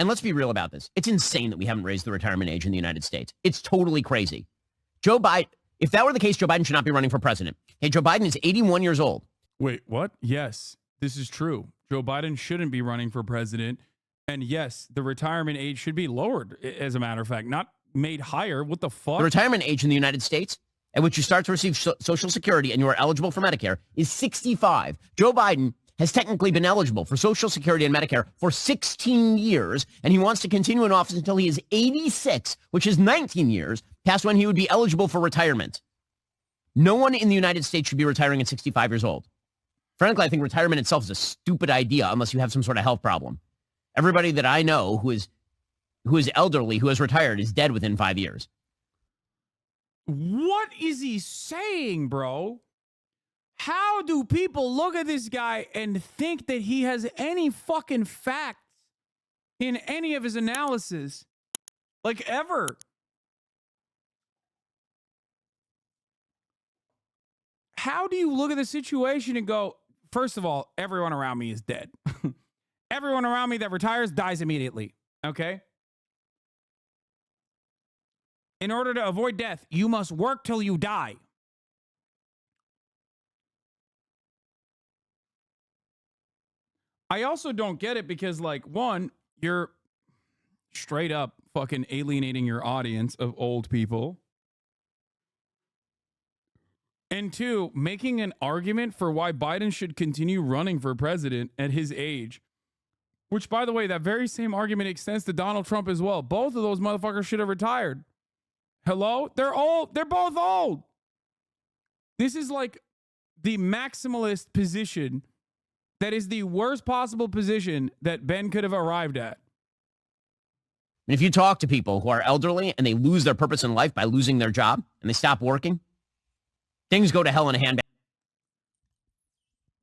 And let's be real about this. It's insane that we haven't raised the retirement age in the United States. It's totally crazy. Joe Biden, if that were the case, Joe Biden should not be running for president. Hey, Joe Biden is 81 years old. Wait, what? Yes, this is true. Joe Biden shouldn't be running for president. And yes, the retirement age should be lowered, as a matter of fact, not made higher. What the fuck? The retirement age in the United States at which you start to receive Social Security and you are eligible for Medicare is 65. Joe Biden has technically been eligible for Social Security and Medicare for 16 years, and he wants to continue in office until he is 86, which is 19 years past when he would be eligible for retirement. No one in the United States should be retiring at 65 years old. Frankly, I think retirement itself is a stupid idea unless you have some sort of health problem. Everybody that I know who is elderly, who has retired, is dead within 5 years. What is he saying, bro? How do people look at this guy and think that he has any fucking facts in any of his analysis? Like, ever? How do you look at the situation and go, first of all, everyone around me is dead. Everyone around me that retires dies immediately, okay? In order to avoid death, you must work till you die. I also don't get it because, like, one, you're straight up fucking alienating your audience of old people. And two, making an argument for why Biden should continue running for president at his age. Which, by the way, that very same argument extends to Donald Trump as well. Both of those motherfuckers should have retired. Hello? They're old. They're both old. This is like the maximalist position that is the worst possible position that Ben could have arrived at. And if you talk to people who are elderly and they lose their purpose in life by losing their job and they stop working, things go to hell in a handbasket.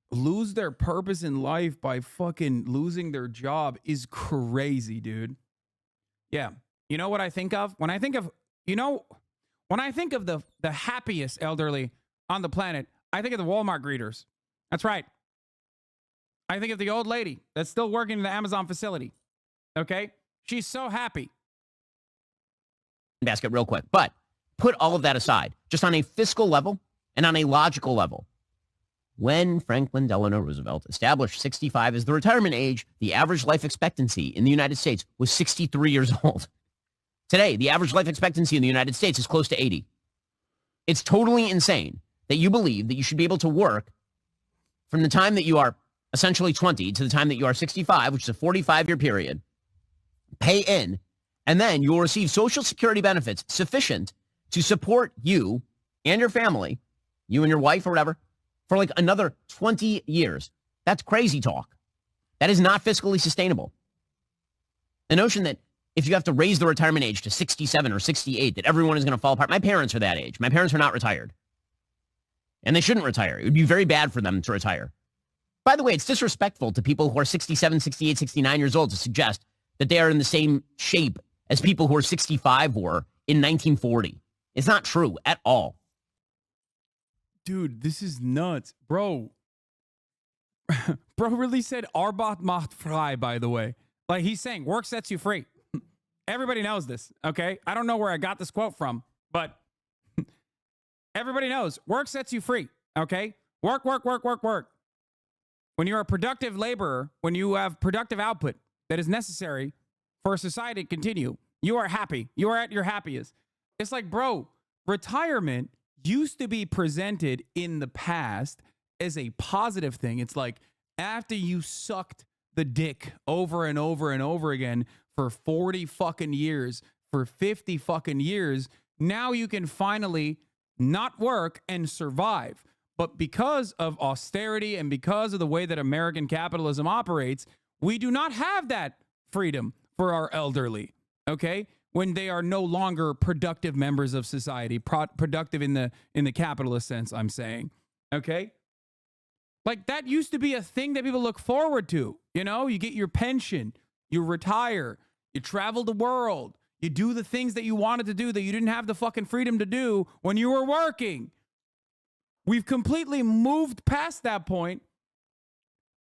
Lose their purpose in life by fucking losing their job is crazy, dude. Yeah. You know what I think of? When I think of the happiest elderly on the planet, I think of the Walmart greeters. That's right. I think of the old lady that's still working in the Amazon facility. Okay? She's so happy. Basket real quick. But put all of that aside, just on a fiscal level and on a logical level. When Franklin Delano Roosevelt established 65 as the retirement age, the average life expectancy in the United States was 63 years old. Today, the average life expectancy in the United States is close to 80. It's totally insane that you believe that you should be able to work from the time that you are essentially 20 to the time that you are 65, which is a 45-year period, pay in, and then you will receive Social Security benefits sufficient to support you and your family, you and your wife or whatever, for like another 20 years. That's crazy talk. That is not fiscally sustainable. The notion that if you have to raise the retirement age to 67 or 68, that everyone is going to fall apart. My parents are that age. My parents are not retired. And they shouldn't retire. It would be very bad for them to retire. By the way, it's disrespectful to people who are 67, 68, 69 years old to suggest that they are in the same shape as people who are 65 were in 1940. It's not true at all. Dude, this is nuts. Bro. Bro really said Arbeit macht frei, by the way. Like, he's saying work sets you free. Everybody knows this, okay? I don't know where I got this quote from, but everybody knows work sets you free, okay? Work, work, work, work, work. When you're a productive laborer, when you have productive output that is necessary for society to continue, you are happy. You are at your happiest. It's like, bro, retirement used to be presented in the past as a positive thing. It's like after you sucked the dick over and over and over again for 40 fucking years, for 50 fucking years, now you can finally not work and survive. But because of austerity and because of the way that American capitalism operates, we do not have that freedom for our elderly, okay? When they are no longer productive members of society, productive in the capitalist sense, I'm saying, okay? Like, that used to be a thing that people look forward to. You know, you get your pension, you retire, you travel the world, you do the things that you wanted to do that you didn't have the fucking freedom to do when you were working. We've completely moved past that point.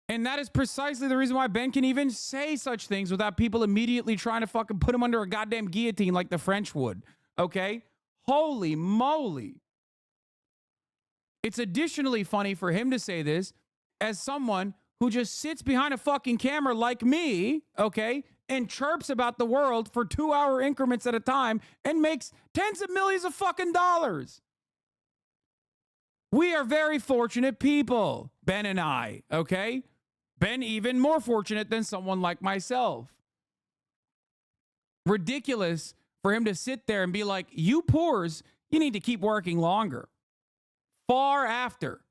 And that is precisely the reason why Ben can even say such things without people immediately trying to fucking put him under a goddamn guillotine like the French would. Okay? Holy moly. It's additionally funny for him to say this as someone who just sits behind a fucking camera like me, okay, and chirps about the world for 2-hour increments at a time and makes tens of millions of fucking dollars. We are very fortunate people, Ben and I, okay? Ben even more fortunate than someone like myself. Ridiculous for him to sit there and be like, you poors, you need to keep working longer. Far after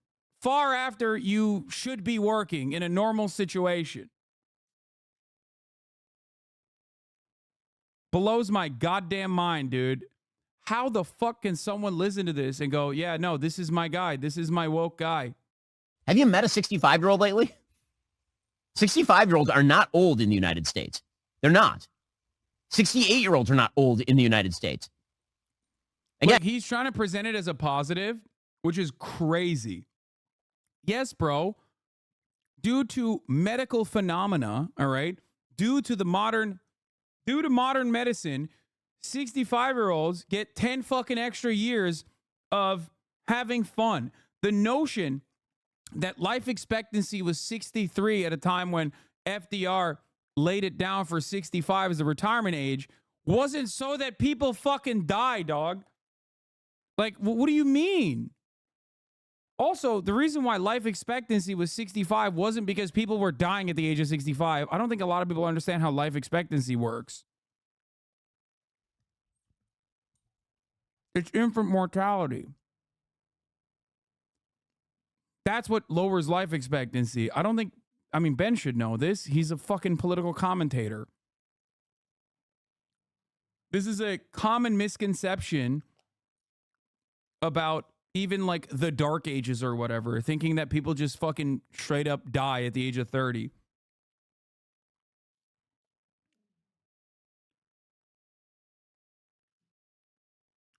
you should be working in a normal situation. Blows my goddamn mind, dude. How the fuck can someone listen to this and go, yeah, no, this is my guy. This is my woke guy. Have you met a 65-year-old lately? 65-year-olds are not old in the United States. They're not. 68-year-olds are not old in the United States. Again, Look, he's trying to present it as a positive, which is crazy. Yes, bro. Due to medical phenomena, all right, due to modern medicine, 65-year-olds get 10 fucking extra years of having fun. The notion that life expectancy was 63 at a time when FDR laid it down for 65 as the retirement age wasn't so that people fucking die, dog. Like, what do you mean? Also, the reason why life expectancy was 65 wasn't because people were dying at the age of 65. I don't think a lot of people understand how life expectancy works. It's infant mortality. That's what lowers life expectancy. Ben should know this. He's a fucking political commentator. This is a common misconception about even like the dark ages or whatever, thinking that people just fucking straight up die at the age of 30.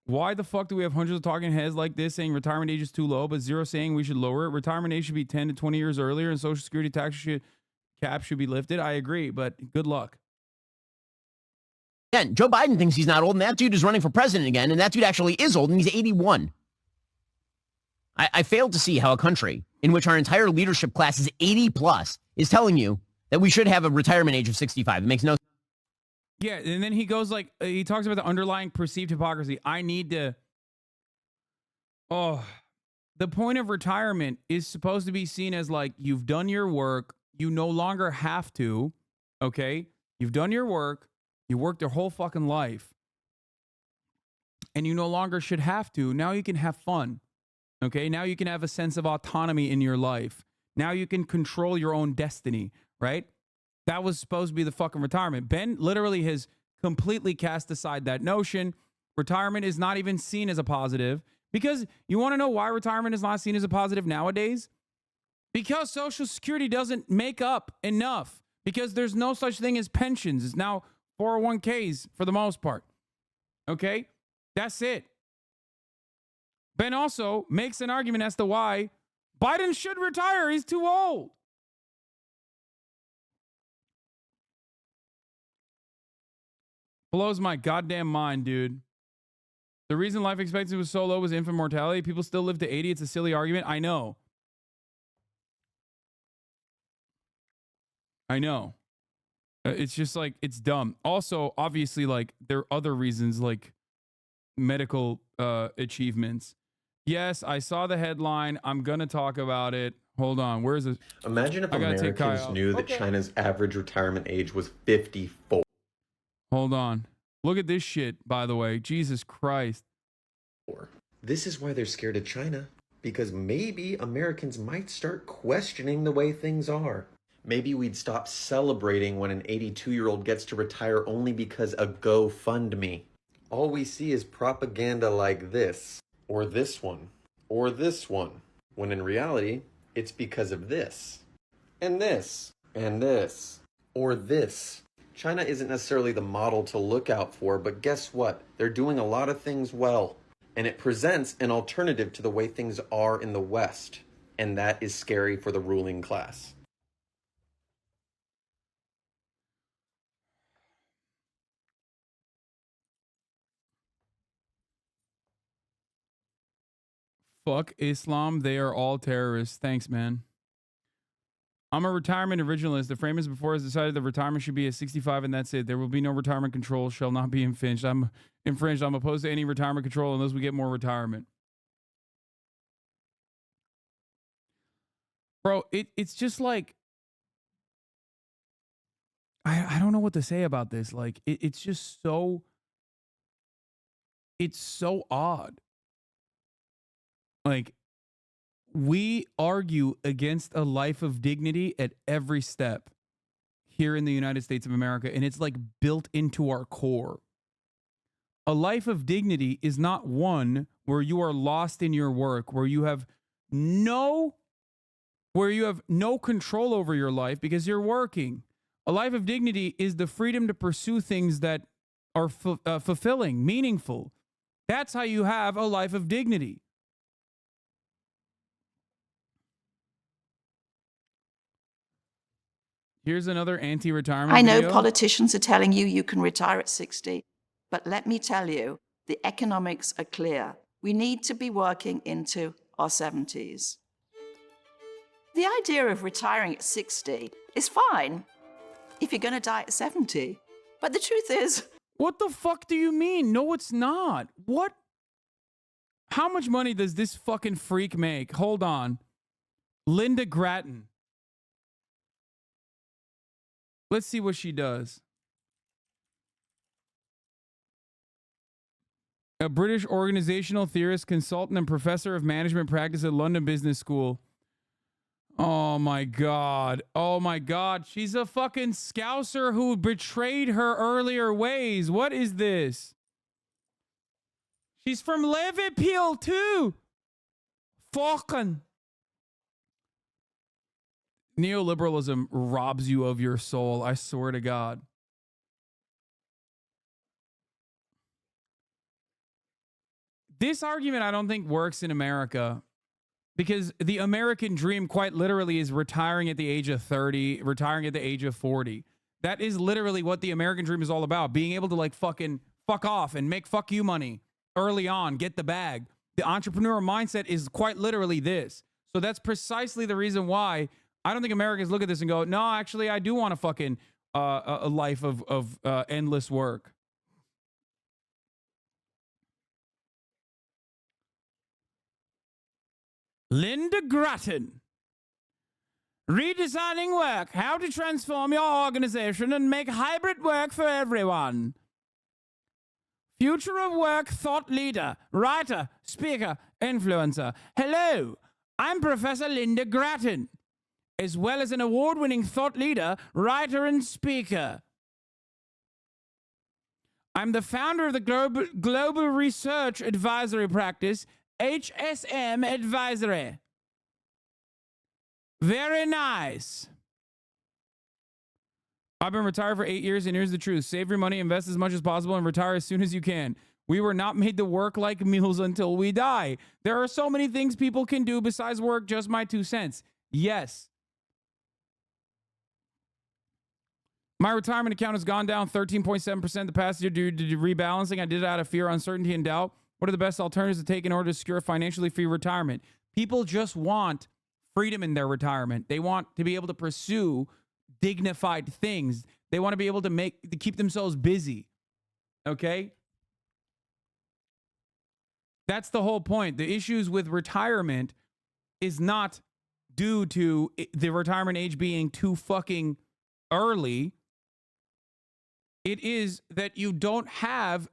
Why the fuck do we have hundreds of talking heads like this saying retirement age is too low, but zero saying we should lower it? Retirement age should be 10 to 20 years earlier, and Social Security tax cap should be lifted. I agree, but good luck. again, Joe Biden thinks he's not old, and that dude is running for president again, and that dude actually is old, and he's 81. I fail to see how a country in which our entire leadership class is 80 plus is telling you that we should have a retirement age of 65. It makes no sense. Yeah, and then he goes like, he talks about the underlying perceived hypocrisy. The point of retirement is supposed to be seen as like, you've done your work, you no longer have to, okay? You've done your work, you worked your whole fucking life, and you no longer should have to. Now you can have fun, okay? Now you can have a sense of autonomy in your life. Now you can control your own destiny, right? That was supposed to be the fucking retirement. Ben literally has completely cast aside that notion. Retirement is not even seen as a positive, because you want to know why retirement is not seen as a positive nowadays? Because Social Security doesn't make up enough, because there's no such thing as pensions. It's now 401ks for the most part. Okay? That's it. Ben also makes an argument as to why Biden should retire. He's too old. Blows my goddamn mind, dude. The reason life expectancy was so low was infant mortality. People still live to 80. It's a silly argument. I know. It's just like, it's dumb. Also, obviously, like, there are other reasons, like medical achievements. Yes, I saw the headline. I'm going to talk about it. Hold on. Where is it? Imagine if Americans knew that China's average retirement age was 54. Hold on. Look at this shit, by the way. Jesus Christ. This is why they're scared of China, because maybe Americans might start questioning the way things are. Maybe we'd stop celebrating when an 82-year-old gets to retire only because a GoFundMe. All we see is propaganda like this, or this one, or this one, when in reality, it's because of this, and this, or this. China isn't necessarily the model to look out for, but guess what? They're doing a lot of things well, and it presents an alternative to the way things are in the West, and that is scary for the ruling class. Fuck Islam. They are all terrorists. Thanks, man. I'm a retirement originalist. The framers before us decided that retirement should be at 65 and that's it. There will be no retirement control, shall not be infringed. I'm opposed to any retirement control unless we get more retirement. Bro, it's just like, I don't know what to say about this. Like, it's just so, it's so odd. Like, we argue against a life of dignity at every step here in the United States of America, and it's like built into our core. A life of dignity is not one where you are lost in your work, where you have no control over your life because you're working. A life of dignity is the freedom to pursue things that are fulfilling, meaningful. That's how you have a life of dignity. Here's another anti-retirement I know video. politicians are telling you you can retire at 60, but let me tell you, the economics are clear. We need to be working into our 70s. The idea of retiring at 60 is fine if you're going to die at 70. But the truth is... What the fuck do you mean? No, it's not. What? How much money does this fucking freak make? Hold on. Linda Grattan. Let's see what she does. A British organizational theorist, consultant, and professor of management practice at London Business School. Oh my God. Oh my God. She's a fucking scouser who betrayed her earlier ways. What is this? She's from Liverpool too. Fucking. Neoliberalism robs you of your soul. I swear to God. This argument I don't think works in America because the American dream quite literally is retiring at the age of 30, retiring at the age of 40. That is literally what the American dream is all about. Being able to like fucking fuck off and make fuck you money early on, get the bag. The entrepreneur mindset is quite literally this. So that's precisely the reason why I don't think Americans look at this and go, no, actually, I do want a fucking a life of endless work. Linda Grattan. Redesigning work. How to transform your organization and make hybrid work for everyone. Future of work thought leader, writer, speaker, influencer. Hello, I'm Professor Linda Grattan, as well as an award-winning thought leader, writer, and speaker. I'm the founder of the global research advisory practice, HSM Advisory. Very nice. I've been retired for 8 years, and here's the truth. Save your money, invest as much as possible, and retire as soon as you can. We were not made to work like mules until we die. There are so many things people can do besides work, just my 2 cents. Yes. My retirement account has gone down 13.7% the past year due to rebalancing. I did it out of fear, uncertainty, and doubt. What are the best alternatives to take in order to secure a financially free retirement? People just want freedom in their retirement. They want to be able to pursue dignified things. They want to be able to keep themselves busy. Okay? That's the whole point. The issues with retirement is not due to the retirement age being too fucking early. It is that you don't have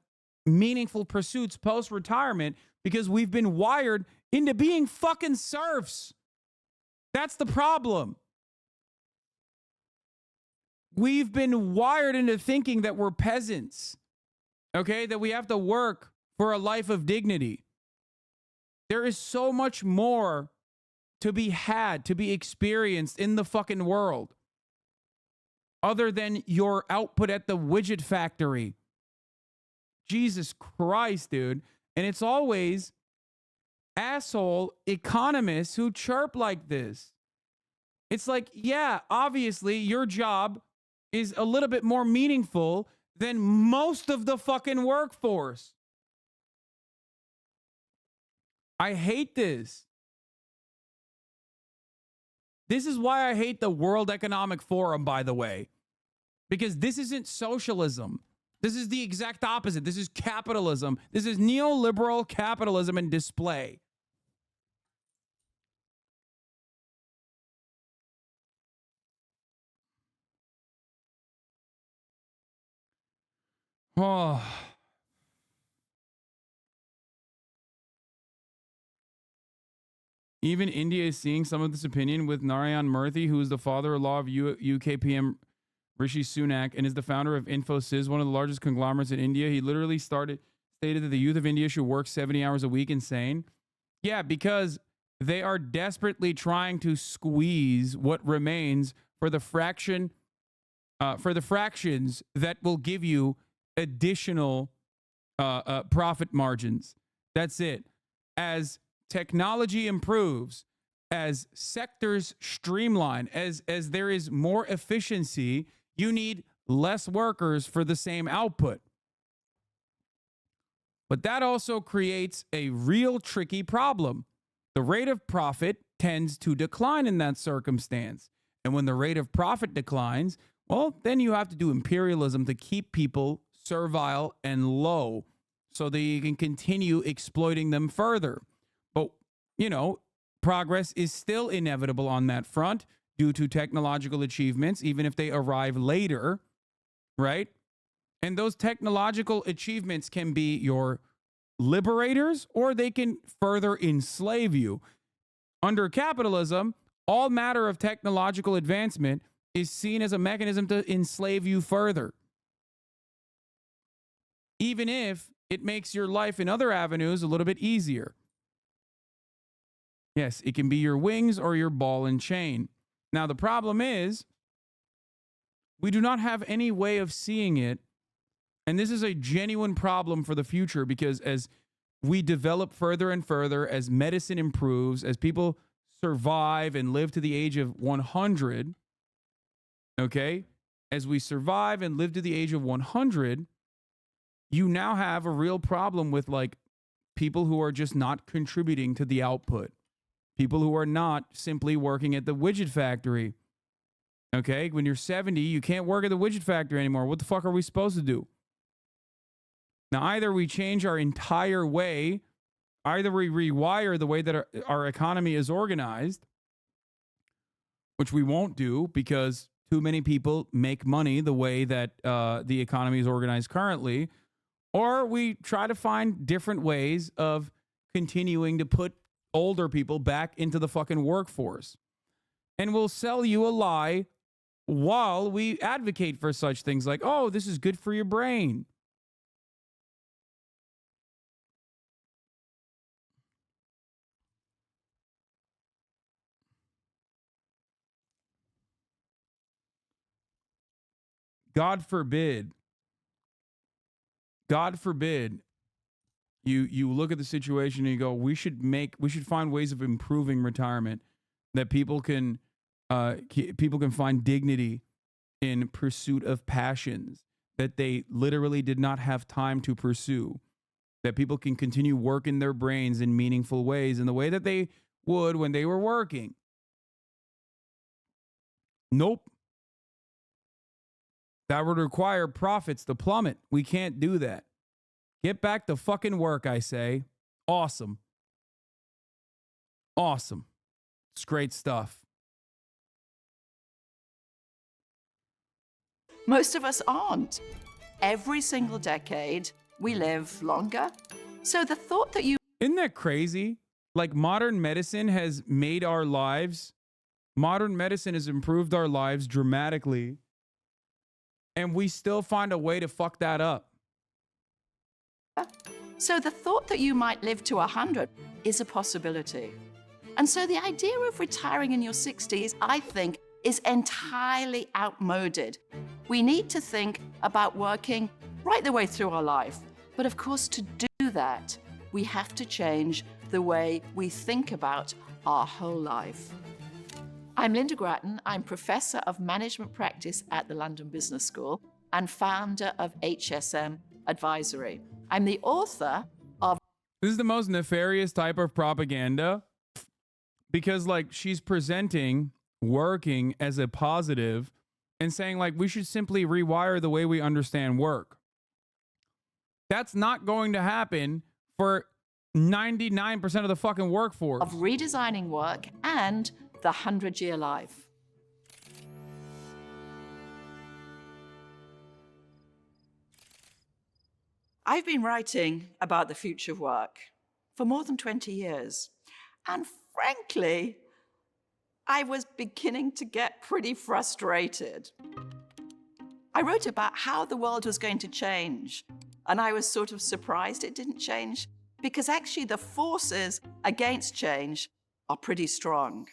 meaningful pursuits post-retirement because we've been wired into being fucking serfs. That's the problem. We've been wired into thinking that we're peasants, okay? That we have to work for a life of dignity. There is so much more to be had, to be experienced in the fucking world other than your output at the widget factory. Jesus Christ, dude. And it's always asshole economists who chirp like this. It's like, yeah, obviously your job is a little bit more meaningful than most of the fucking workforce. I hate this. This is why I hate the World Economic Forum, by the way, because this isn't socialism. This is the exact opposite. This is capitalism. This is neoliberal capitalism in display. Oh. Even India is seeing some of this opinion with Narayan Murthy, who is the father-in-law of UK PM Rishi Sunak and is the founder of Infosys, one of the largest conglomerates in India. He literally stated that the youth of India should work 70 hours a week. Insane. Yeah, because they are desperately trying to squeeze what remains for the fractions that will give you additional profit margins. That's it. As technology improves, as sectors streamline, as there is more efficiency, you need less workers for the same output. But that also creates a real tricky problem. The rate of profit tends to decline in that circumstance. And when the rate of profit declines, well, then you have to do imperialism to keep people servile and low so that you can continue exploiting them further. But, you know, progress is still inevitable on that front due to technological achievements, even if they arrive later, right? And those technological achievements can be your liberators or they can further enslave you. Under capitalism, all matter of technological advancement is seen as a mechanism to enslave you further, even if it makes your life in other avenues a little bit easier. Yes, it can be your wings or your ball and chain. Now, the problem is we do not have any way of seeing it. And this is a genuine problem for the future because as we develop further and further, as medicine improves, as people survive and live to the age of 100, okay, as we survive and live to the age of 100, you now have a real problem with like people who are just not contributing to the output. People who are not simply working at the widget factory. Okay, when you're 70, you can't work at the widget factory anymore. What the fuck are we supposed to do? Now, either we change our entire way, either we rewire the way that our economy is organized, which we won't do because too many people make money the way that the economy is organized currently, or we try to find different ways of continuing to put older people back into the fucking workforce. And we'll sell you a lie while we advocate for such things like, oh, this is good for your brain. God forbid you look at the situation and you go, we should find ways of improving retirement that people can find dignity in pursuit of passions that they literally did not have time to pursue, that people can continue working their brains in meaningful ways in the way that they would when they were working. Nope. That would require profits to plummet. We can't do that. Get back to fucking work, I say. Awesome. Awesome. It's great stuff. Most of us aren't. Every single decade, we live longer. So the thought that you... Isn't that crazy? Like modern medicine has made our lives, modern medicine has improved our lives dramatically. And we still find a way to fuck that up. So the thought that you might live to 100 is a possibility. And so the idea of retiring in your 60s, I think, is entirely outmoded. We need to think about working right the way through our life. But of course, to do that, we have to change the way we think about our whole life. I'm Linda Grattan. I'm Professor of Management Practice at the London Business School and founder of HSM Advisory. I'm the author of... This is the most nefarious type of propaganda because, like, she's presenting working as a positive and saying, like, we should simply rewire the way we understand work. That's not going to happen for 99% of the fucking workforce. Of redesigning work and the 100-year life. I've been writing about the future of work for more than 20 years. And frankly, I was beginning to get pretty frustrated. I wrote about how the world was going to change, and I was sort of surprised it didn't change, because actually the forces against change are pretty strong.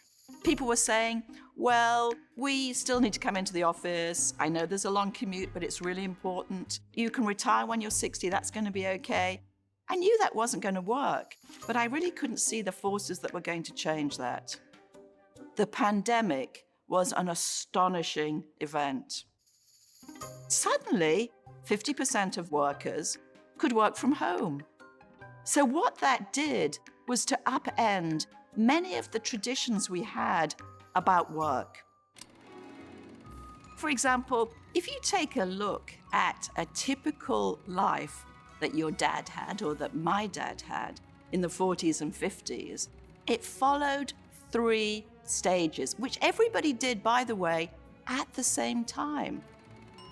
People were saying, well, we still need to come into the office. I know there's a long commute, but it's really important. You can retire when you're 60, that's going to be okay. I knew that wasn't going to work, but I really couldn't see the forces that were going to change that. The pandemic was an astonishing event. Suddenly, 50% of workers could work from home. So what that did was to upend many of the traditions we had about work. For example, if you take a look at a typical life that your dad had or that my dad had in the 40s and 50s, it followed 3 stages, which everybody did, by the way, at the same time.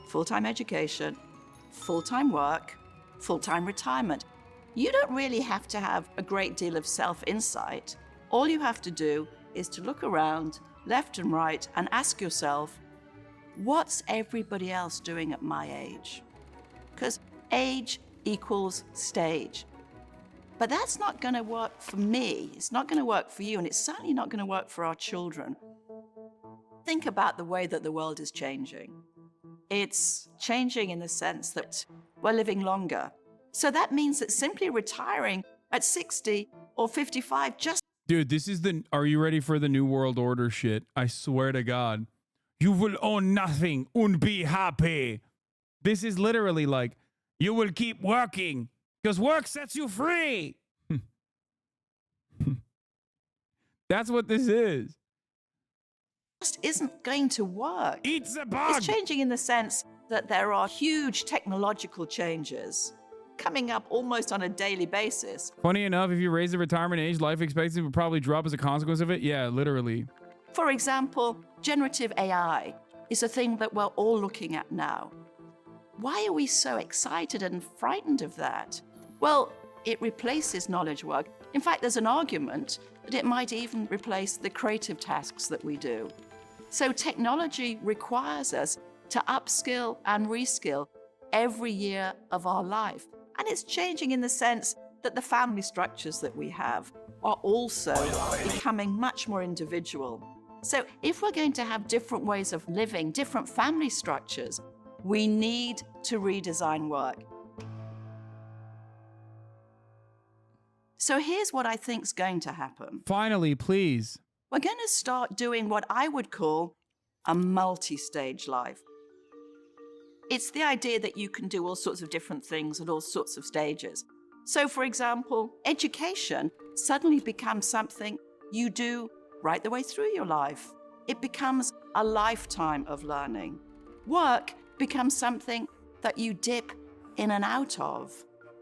Full-time education, full-time work, full-time retirement. You don't really have to have a great deal of self-insight. All you have to do is to look around, left and right, and ask yourself, what's everybody else doing at my age? Because age equals stage. But that's not going to work for me. It's not going to work for you, and it's certainly not going to work for our children. Think about the way that the world is changing. It's changing in the sense that we're living longer. So that means that simply retiring at 60 or 55 just... Dude, this is the, are you ready for the New World Order shit? I swear to God. You will own nothing and be happy. This is literally like, you will keep working because work sets you free. That's what this is. Just isn't going to work. Eat the bug. It's changing in the sense that there are huge technological changes coming up almost on a daily basis. Funny enough, if you raise the retirement age, life expectancy would probably drop as a consequence of it. Yeah, literally. For example, generative AI is a thing that we're all looking at now. Why are we so excited and frightened of that? Well, it replaces knowledge work. In fact, there's an argument that it might even replace the creative tasks that we do. So technology requires us to upskill and reskill every year of our life. And it's changing in the sense that the family structures that we have are also becoming much more individual. So if we're going to have different ways of living, different family structures, we need to redesign work. So here's what I think is going to happen. Finally, please. We're going to start doing what I would call a multi-stage life. It's the idea that you can do all sorts of different things at all sorts of stages. So, for example, education suddenly becomes something you do right the way through your life. It becomes a lifetime of learning. Work becomes something that you dip in and out of.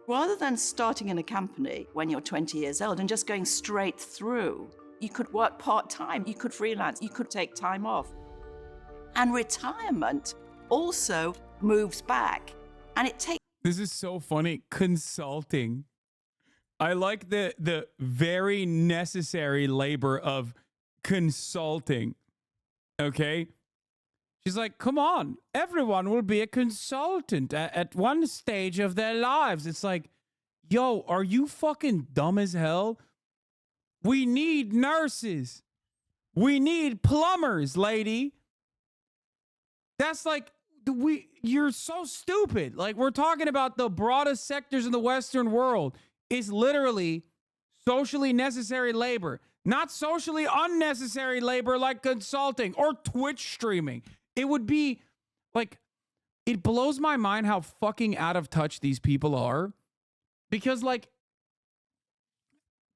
Rather than starting in a company when you're 20 years old and just going straight through, you could work part-time, you could freelance, you could take time off. And retirement also moves back, and it takes... This is so funny. Consulting. I like the very necessary labor of consulting. Okay? She's like, come on, everyone will be a consultant at one stage of their lives. It's like, yo, are you fucking dumb as hell? We need nurses. We need plumbers, lady. That's like, you're so stupid. Like, we're talking about the broadest sectors in the Western world. It's literally socially necessary labor, not socially unnecessary labor like consulting or Twitch streaming. It would be like, it blows my mind how fucking out of touch these people are. Because, like,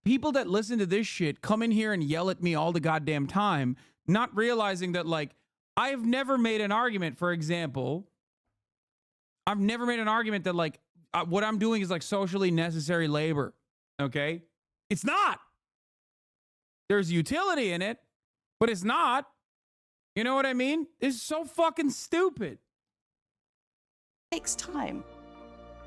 people that listen to this shit come in here and yell at me all the goddamn time, not realizing that, like, I've never made an argument, for example, I've never made an argument that, like, what I'm doing is like socially necessary labor. Okay? It's not. There's utility in it, but it's not. You know what I mean? It's so fucking stupid. It takes time.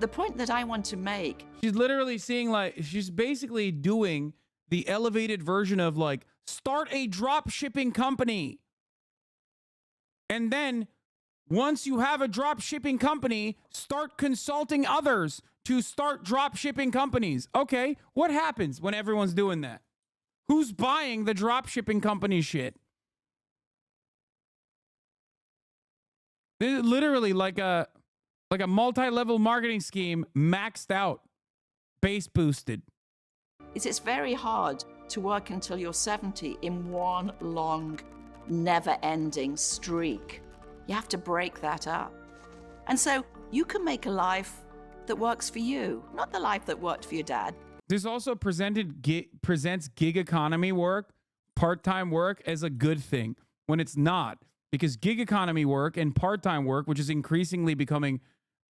The point that I want to make. She's literally seeing, like, she's basically doing the elevated version of, like, start a drop shipping company. And then once you have a drop shipping company, start consulting others to start drop shipping companies. Okay, what happens when everyone's doing that? Who's buying the drop shipping company shit? This is literally like a multi-level marketing scheme maxed out, base boosted. It's very hard to work until you're 70 in one long, never-ending streak. You have to break that up. And so you can make a life that works for you, not the life that worked for your dad. This also presents gig economy work, part-time work as a good thing when it's not, because gig economy work and part-time work, which is increasingly becoming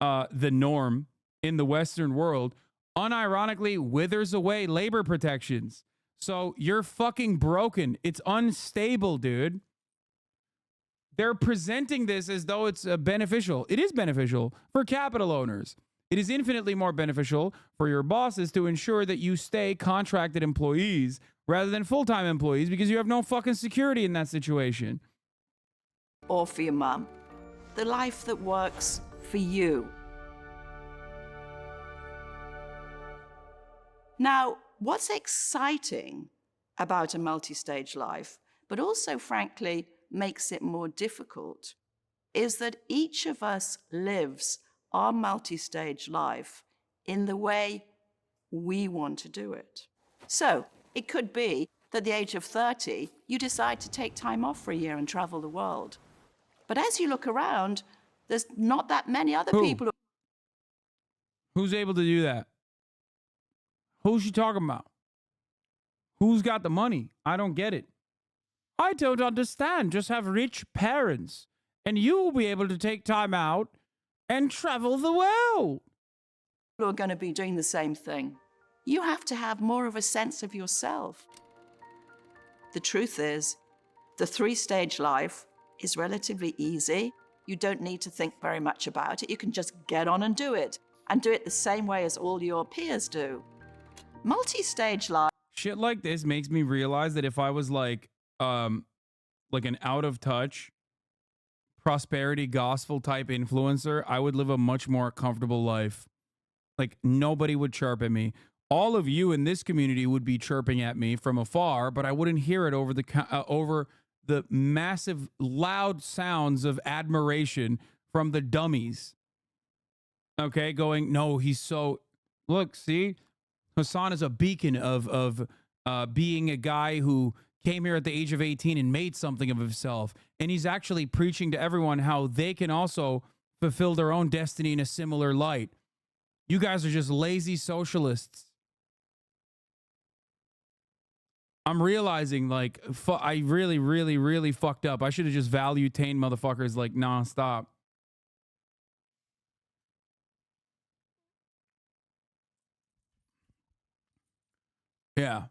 the norm in the Western world, unironically withers away labor protections. So you're fucking broken. It's unstable, dude. They're presenting this as though it's beneficial. It is beneficial for capital owners. It is infinitely more beneficial for your bosses to ensure that you stay contracted employees rather than full-time employees, because you have no fucking security in that situation. Or for your mum. The life that works for you. Now, what's exciting about a multi-stage life, but also, frankly, makes it more difficult, is that each of us lives our multi-stage life in the way we want to do it. So it could be that at the age of 30, you decide to take time off for a year and travel the world. But as you look around, there's not that many other people. Who's able to do that? Who's she talking about? Who's got the money? I don't get it. I don't understand. Just have rich parents, and you will be able to take time out and travel the world. Who are going to be doing the same thing. You have to have more of a sense of yourself. The truth is, the 3-stage life is relatively easy. You don't need to think very much about it. You can just get on and do it the same way as all your peers do. Multi-stage life. Shit like this makes me realize that if I was like an out of touch prosperity gospel type influencer, I would live a much more comfortable life. Like, nobody would chirp at me. All of you in this community would be chirping at me from afar, but I wouldn't hear it over the massive loud sounds of admiration from the dummies. Okay, going, no, he's so, look, see, Hasan is a beacon of being a guy who came here at the age of 18 and made something of himself. And he's actually preaching to everyone how they can also fulfill their own destiny in a similar light. You guys are just lazy socialists. I'm realizing, like, I really, really, really fucked up. I should have just value-tained motherfuckers, like, nonstop. Yeah.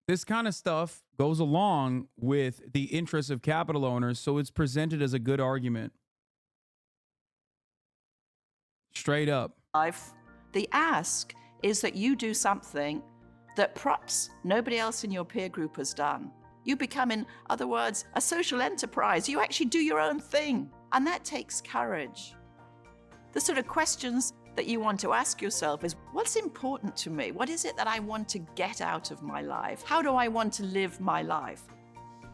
This kind of stuff goes along with the interests of capital owners, so it's presented as a good argument. Straight up. Life. The ask is that you do something that perhaps nobody else in your peer group has done. You become, in other words, a social enterprise. You actually do your own thing, and that takes courage. The sort of questions that you want to ask yourself is, what's important to me? What is it that I want to get out of my life? How do I want to live my life?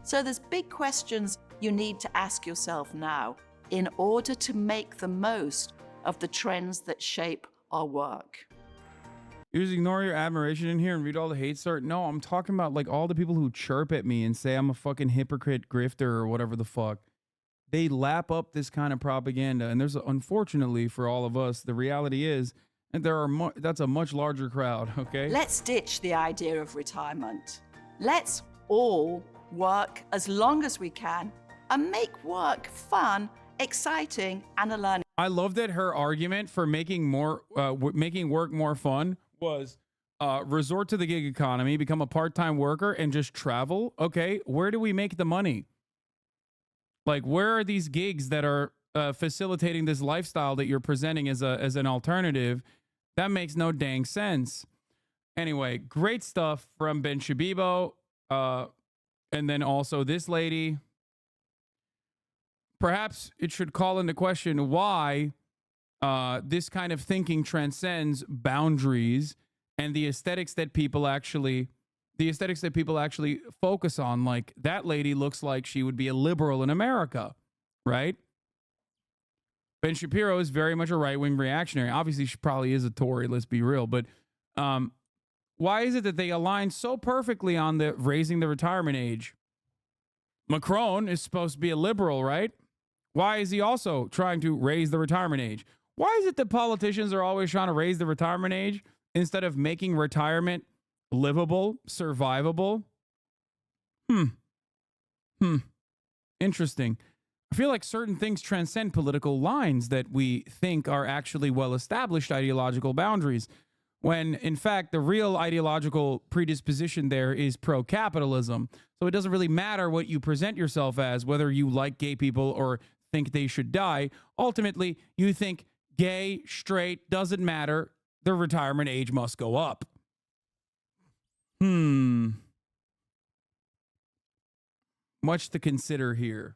So there's big questions you need to ask yourself now in order to make the most of the trends that shape our work. You just ignore your admiration in here and read all the hate start? No, I'm talking about, like, all the people who chirp at me and say I'm a fucking hypocrite grifter or whatever the fuck. They lap up this kind of propaganda, and there's, unfortunately for all of us, the reality is, And that's a much larger crowd, okay? Let's ditch the idea of retirement. Let's all work as long as we can and make work fun, exciting, and a learning. I love that her argument for making work more fun was resort to the gig economy, become a part-time worker, and just travel. Okay, where do we make the money? Like, where are these gigs that are facilitating this lifestyle that you're presenting as an alternative? That makes no dang sense. Anyway, great stuff from Ben Shapiro. And then also this lady. Perhaps it should call into question why this kind of thinking transcends boundaries and the aesthetics that people actually focus on. Like, that lady looks like she would be a liberal in America, right? Ben Shapiro is very much a right-wing reactionary. Obviously, she probably is a Tory, let's be real. But why is it that they align so perfectly on the raising the retirement age? Macron is supposed to be a liberal, right? Why is he also trying to raise the retirement age? Why is it that politicians are always trying to raise the retirement age instead of making retirement livable, survivable? Interesting. I feel like certain things transcend political lines that we think are actually well-established ideological boundaries, when in fact the real ideological predisposition there is pro-capitalism. So it doesn't really matter what you present yourself as, whether you like gay people or think they should die. Ultimately, you think gay, straight, doesn't matter. The retirement age must go up. Much to consider here.